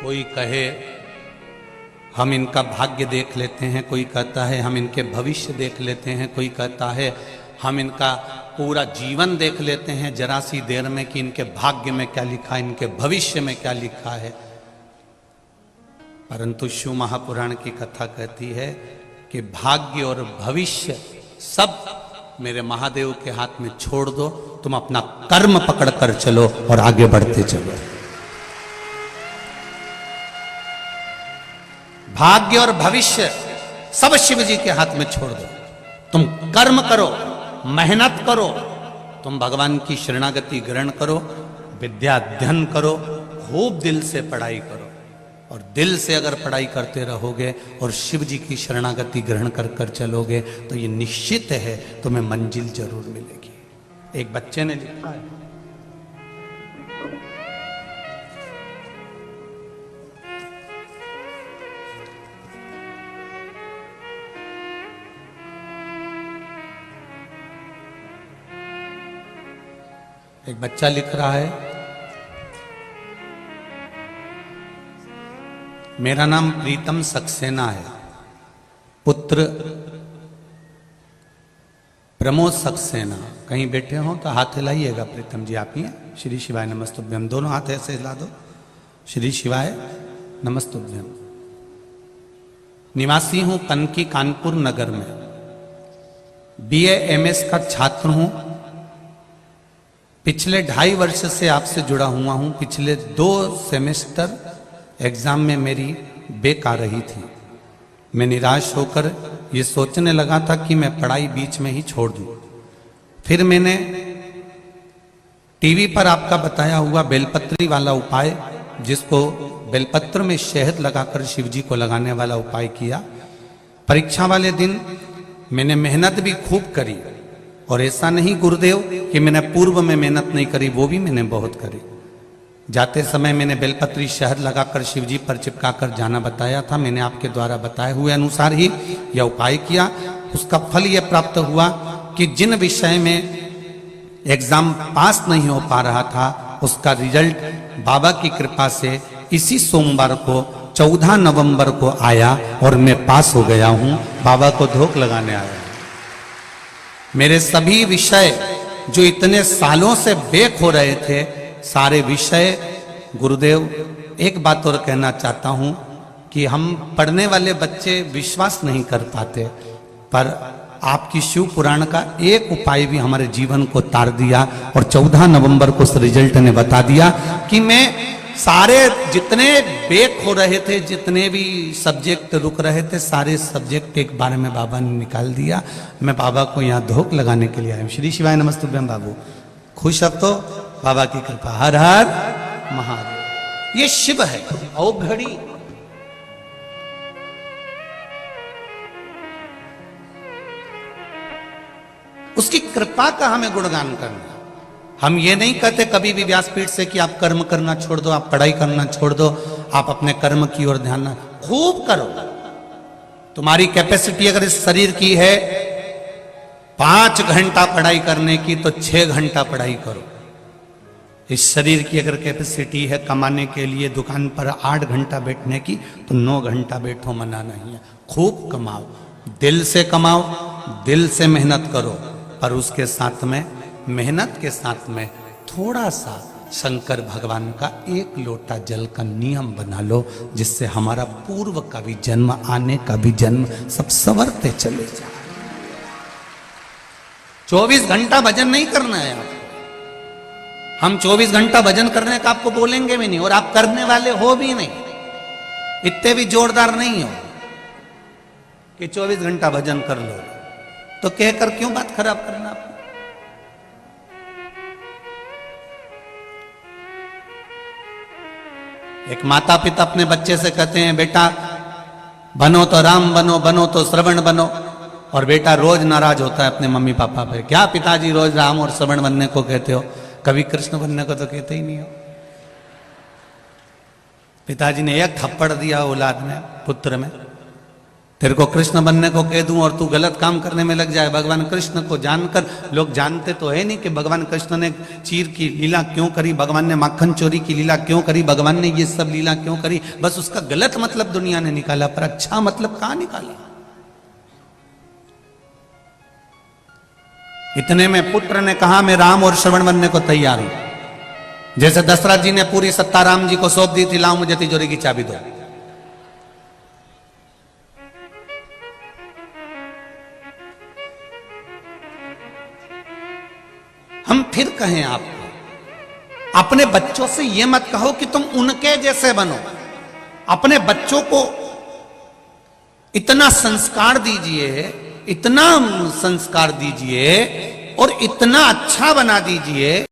कोई कहे हम इनका भाग्य देख लेते हैं, कोई कहता है हम इनके भविष्य देख लेते हैं, कोई कहता है हम इनका पूरा जीवन देख लेते हैं जरा सी देर में कि इनके भाग्य में क्या लिखा है, इनके भविष्य में क्या लिखा है। परंतु शिव महापुराण की कथा कहती है कि भाग्य और भविष्य सब मेरे महादेव के हाथ में छोड़ दो, तुम अपना कर्म पकड़ कर चलो और आगे बढ़ते चलो। भाग्य और भविष्य सब शिव जी के हाथ में छोड़ दो, तुम कर्म करो, मेहनत करो, तुम भगवान की शरणागति ग्रहण करो, विद्या अध्ययन करो, खूब दिल से पढ़ाई करो। और दिल से अगर पढ़ाई करते रहोगे और शिव जी की शरणागति ग्रहण कर कर चलोगे तो ये निश्चित है तुम्हें मंजिल जरूर मिलेगी। एक बच्चे ने लिखा है, एक बच्चा लिख रहा है, मेरा नाम प्रीतम सक्सेना है, पुत्र प्रमोद सक्सेना। कहीं बैठे हो तो हाथ हिलाइएगा। प्रीतम जी आप ही हैं? श्री शिवाय नमस्तुभ्यम। दोनों हाथ ऐसे हिला दो। श्री शिवाय नमस्तुभ्यम। निवासी हूं कनकी कानपुर नगर में, BA MS का छात्र हूं। पिछले 2.5 वर्ष से आपसे जुड़ा हुआ हूं। पिछले 2 सेमेस्टर एग्जाम में मेरी बेक आ रही थी। मैं निराश होकर ये सोचने लगा था कि मैं पढ़ाई बीच में ही छोड़ दूं। फिर मैंने टीवी पर आपका बताया हुआ बेलपत्री वाला उपाय, जिसको बेलपत्र में शहद लगाकर शिव जी को लगाने वाला उपाय किया। परीक्षा वाले दिन मैंने मेहनत भी खूब करी, और ऐसा नहीं गुरुदेव कि मैंने पूर्व में मेहनत नहीं करी, वो भी मैंने बहुत करी। जाते समय मैंने बेलपत्री शहद लगाकर शिव जी पर चिपकाकर जाना बताया था। मैंने आपके द्वारा बताए हुए अनुसार ही यह उपाय किया। उसका फल यह प्राप्त हुआ कि जिन विषय में एग्जाम पास नहीं हो पा रहा था, उसका रिजल्ट बाबा की कृपा से इसी सोमवार को 14 नवंबर को आया और मैं पास हो गया हूं। बाबा को धोख लगाने आया। मेरे सभी विषय जो इतने सालों से बेक हो रहे थे, सारे विषय गुरुदेव, एक बात और कहना चाहता हूं कि हम पढ़ने वाले बच्चे विश्वास नहीं कर पाते, पर आपकी शिव पुराण का एक उपाय भी हमारे जीवन को तार दिया। और 14 नवंबर को उस रिजल्ट ने बता दिया कि मैं सारे जितने बेक हो रहे थे, जितने भी सब्जेक्ट रुक रहे थे, सारे सब्जेक्ट एक बार में बाबा ने निकाल दिया। मैं बाबा को यहाँ धोख लगाने के लिए आया हूँ। श्री शिवाय नमस्तुभ्यम। बाबू खुश अब तो? बाबा की कृपा। हर हर महादेव। ये शिव है औघड़ी। उसकी कृपा का हमें गुणगान करना। हम ये नहीं कहते कभी भी व्यासपीठ से कि आप कर्म करना छोड़ दो, आप पढ़ाई करना छोड़ दो, आप अपने कर्म की ओर ध्यान ना, खूब करो। तुम्हारी कैपेसिटी अगर इस शरीर की है 5 घंटा पढ़ाई करने की, तो 6 घंटा पढ़ाई करो। इस शरीर की अगर कैपेसिटी है कमाने के लिए दुकान पर 8 घंटा बैठने की, तो 9 घंटा बैठो, मना नहीं है। खूब कमाओ, दिल से कमाओ, दिल से मेहनत करो, पर उसके साथ में, मेहनत के साथ में थोड़ा सा शंकर भगवान का 1 लोटा जल का नियम बना लो, जिससे हमारा पूर्व का भी जन्म, आने का भी जन्म सब संवरते चले जाए। 24 घंटा भजन नहीं करना है आपको। हम 24 घंटा भजन करने का आपको बोलेंगे भी नहीं, और आप करने वाले हो भी नहीं, इतने भी जोरदार नहीं हो कि 24 घंटा भजन कर लो। तो कहकर क्यों बात खराब करना आपको? एक माता पिता अपने बच्चे से कहते हैं, बेटा बनो तो राम बनो, बनो तो श्रवण बनो, और बेटा रोज नाराज होता है अपने मम्मी पापा पे। क्या पिताजी रोज राम और श्रवण बनने को कहते हो, कभी कृष्ण बनने को तो कहते ही नहीं हो। पिताजी ने एक थप्पड़ दिया औलाद में, पुत्र में, तेरे को कृष्ण बनने को कह दूं और तू गलत काम करने में लग जाए। भगवान कृष्ण को जानकर लोग जानते तो है नहीं कि भगवान कृष्ण ने चीर की लीला क्यों करी, भगवान ने माखन चोरी की लीला क्यों करी, भगवान ने ये सब लीला क्यों करी। बस उसका गलत मतलब दुनिया ने निकाला, पर अच्छा मतलब कहां निकाला। इतने में पुत्र ने कहा मैं राम और श्रवण बनने को तैयार हूं। जैसे दशरथ जी ने पूरी सत्ता राम जी को सौंप दी थी, लाओ मुझे तिजोरी की चाबी दो। हम फिर कहें आपको, अपने बच्चों से यह मत कहो कि तुम उनके जैसे बनो। अपने बच्चों को इतना संस्कार दीजिए, इतना संस्कार दीजिए और इतना अच्छा बना दीजिए